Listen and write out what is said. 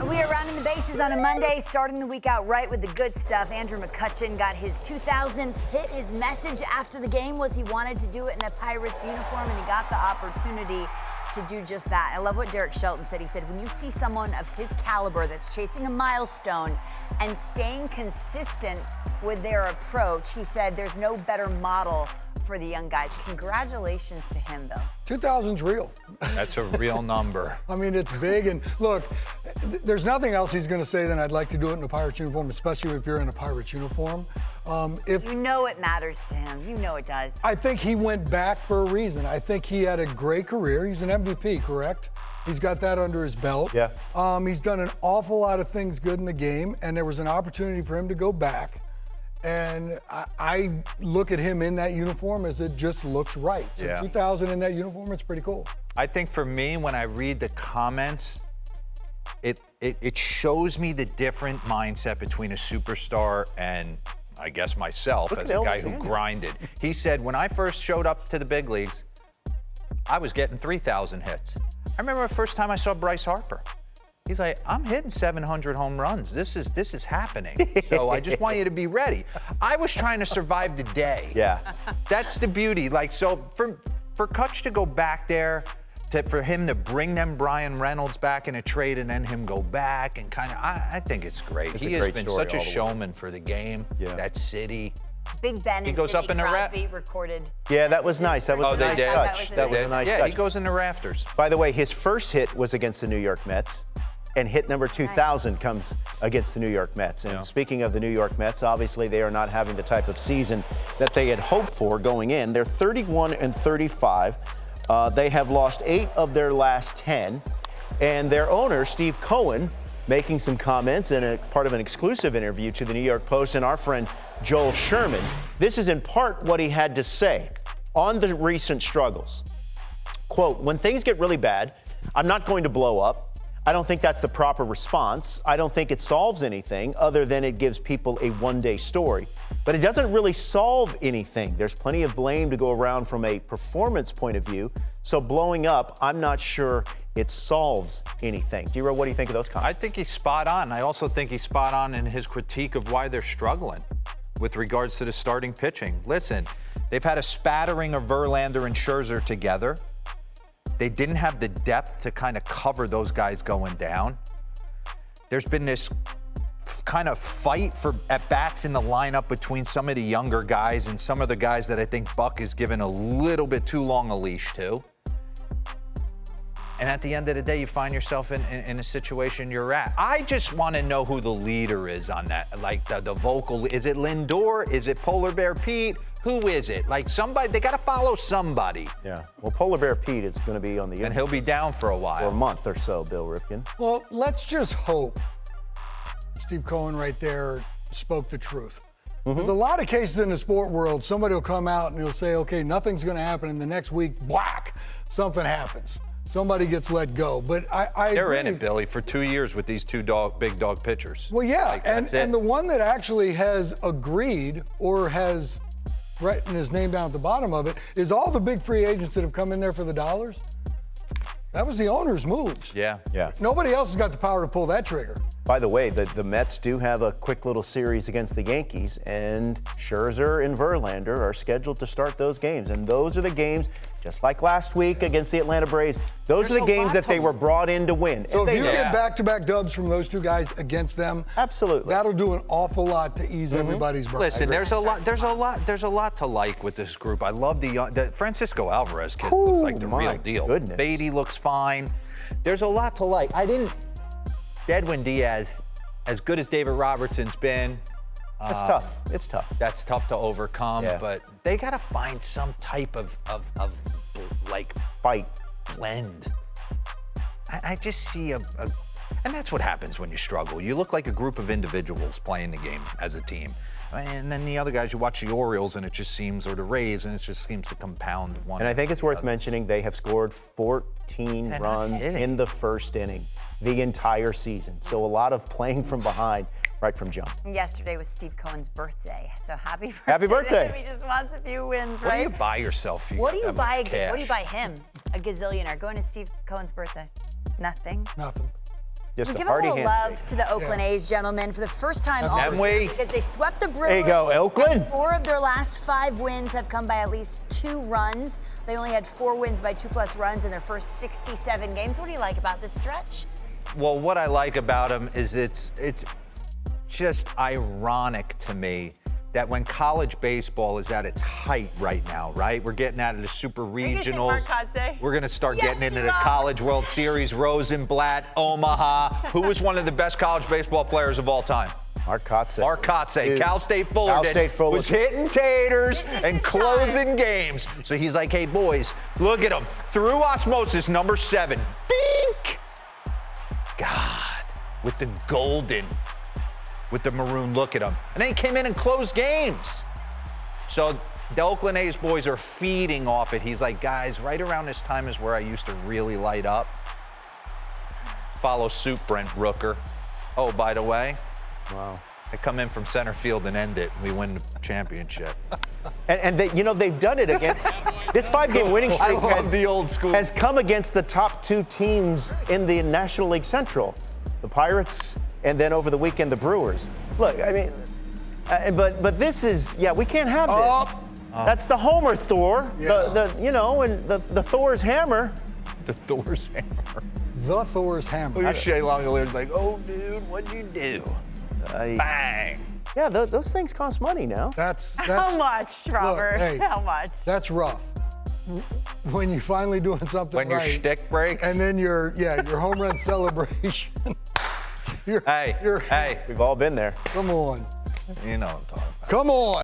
We are rounding the bases on a Monday, starting the week out right with the good stuff. Andrew McCutchen got his 2000th hit. His message after the game was he wanted to do it in a Pirates uniform, and he got the opportunity to do just that. I love what Derek Shelton said. He said, when you see someone of his caliber that's chasing a milestone and staying consistent with their approach, he said there's no better model for the young guys. Congratulations to him, Bill. 2000's real. That's a real number. I mean, it's big. And look, there's nothing else he's going to say than I'd like to do it in a Pirates uniform, especially if you're in a Pirates uniform. You know it matters to him. You know it does. I think he went back for a reason. I think he had a great career. He's an MVP, correct? He's got that under his belt. Yeah. He's done an awful lot of things good in the game, and there was an opportunity for him to go back. And I look at him in that uniform as it just looks right. So Yeah. 2000 in that uniform, it's pretty cool. I think for me, when I read the comments, it shows me the different mindset between a superstar and, I guess, myself as a guy who grinded. He said, when I first showed up to the big leagues, I was getting 3,000 hits. I remember the first time I saw Bryce Harper. He's like, I'm hitting 700 home runs. This is happening. So I just want you to be ready. I was trying to survive the day. Yeah. That's the beauty. Like, so for Kutch to go back there, for him to bring them Brian Reynolds back in a trade and then him go back and kind of, I think it's great. He has been such a showman for the game, that city. Big Ben and goes Sidney up in the Crosby recorded. Yeah, that was nice. That was a nice touch. That was a nice touch. Yeah, he goes in the rafters. By the way, his first hit was against the New York Mets, and hit number 2000 comes against the New York Mets. And speaking of the New York Mets, obviously they are not having the type of season that they had hoped for going in. They're 31-35. They have lost 8 of their last 10. And their owner, Steve Cohen, making some comments in a part of an exclusive interview to the New York Post and our friend Joel Sherman. This is in part what he had to say on the recent struggles. Quote, when things get really bad, I'm not going to blow up. I don't think that's the proper response. I don't think it solves anything other than it gives people a one-day story. But it doesn't really solve anything. There's plenty of blame to go around from a performance point of view. So blowing up, I'm not sure it solves anything. D-Row, what do you think of those comments? I think he's spot on. I also think he's spot on in his critique of why they're struggling with regards to the starting pitching. Listen, they've had a spattering of Verlander and Scherzer together. They didn't have the depth to kind of cover those guys going down. There's been this kind of fight for at-bats in the lineup between some of the younger guys and some of the guys that I think Buck is given a little bit too long a leash to. And at the end of the day, you find yourself in a situation you're at. I just want to know who the leader is on that. Like the vocal, is it Lindor? Is it Polar Bear Pete? Who is it? Like somebody, they got to follow somebody. Yeah. Well, Polar Bear Pete is going to be on the and he'll be down for a while. For a month or so, Bill Ripken. Well, let's just hope Steve Cohen right there spoke the truth. There's a lot of cases in the sport world, somebody will come out and he'll say, okay, nothing's going to happen, and the next week, whack, something happens. Somebody gets let go. But They're in agree. it, Billy, for 2 years with these two big dog pitchers. Well, yeah, Like, and that's it. the one that actually has agreed or has written his name down at the bottom of it is all the big free agents that have come in there for the dollars. That was the owner's moves. Yeah. Yeah. Nobody else has got the power to pull that trigger. By the way, the Mets do have a quick little series against the Yankees, and Scherzer and Verlander are scheduled to start those games. And those are the games, just like last week against the Atlanta Braves, those are the games that they were brought in to win. So And if you they get back-to-back dubs from those two guys against them, absolutely, that'll do an awful lot to ease everybody's burden. Listen, there's a lot to like with this group. I love the Francisco Alvarez kid. Ooh, looks like the my real deal. goodness. Beatty looks fine. There's a lot to like. Edwin Diaz, as good as David Robertson's been. It's tough. It's tough. That's tough to overcome, Yeah. but they got to find some type of like Fight. blend. I just see and that's what happens when you struggle. You look like a group of individuals playing the game as a team. And then the other guys, you watch the Orioles, and it just seems, or the Rays, and it just seems to compound one. And I think it's worth mentioning they have scored 14 not runs hitting. in the first inning the entire season. So a lot of playing from behind right from jump. Yesterday was Steve Cohen's birthday, so happy birthday. Happy birthday. To him. He just wants a few wins, What do right? you buy yourself? What do you buy? Cash? What do you buy him? A gazillionaire going to Steve Cohen's birthday? Nothing. Nothing. Just Give a a hearty little handshake. love to the Oakland A's, gentlemen, for the first time all Can year, we? because they swept the Brewers. There you go, Oakland. And 4 of their last 5 wins have come by at least 2 runs. They only had 4 wins by 2+ runs in their first 67 games. What do you like about this stretch? Well, what I like about him is it's just ironic to me that when college baseball is at its height right now, right? We're getting out of the super regionals. We're going to start getting into the College World Series, Rosenblatt, Omaha. Who was one of the best college baseball players of all time? McCutchen. Cal State Fullerton was hitting taters and closing games. So he's like, hey, boys, look at him. Through osmosis, number 7. Bink! God, with the golden, with the maroon look at him. And then he came in and closed games. So the Oakland A's boys are feeding off it. He's like, guys, right around this time is where I used to really light up. Follow suit, Brent Rooker. Oh, by the way, Wow. I come in from center field and end it, and we win the championship. And they, they've done it against this 5-game winning streak. I love the old school. Has come against the top 2 teams in the National League Central, the Pirates, and then over the weekend the Brewers. Look, I mean, but this is we can't have this. That's the Homer Thor, and the Thor's hammer. The Thor's hammer. The Thor's hammer. Look at Shea Langoliers like, oh, dude, what'd you do? Bang. Yeah, those things cost money now. That's How much, Robert? Look, hey, How much? That's rough. When you're finally doing something When your right, shtick breaks. and then your home run celebration. Hey, We've all been there. Come on. you know what I'm talking about. Come on.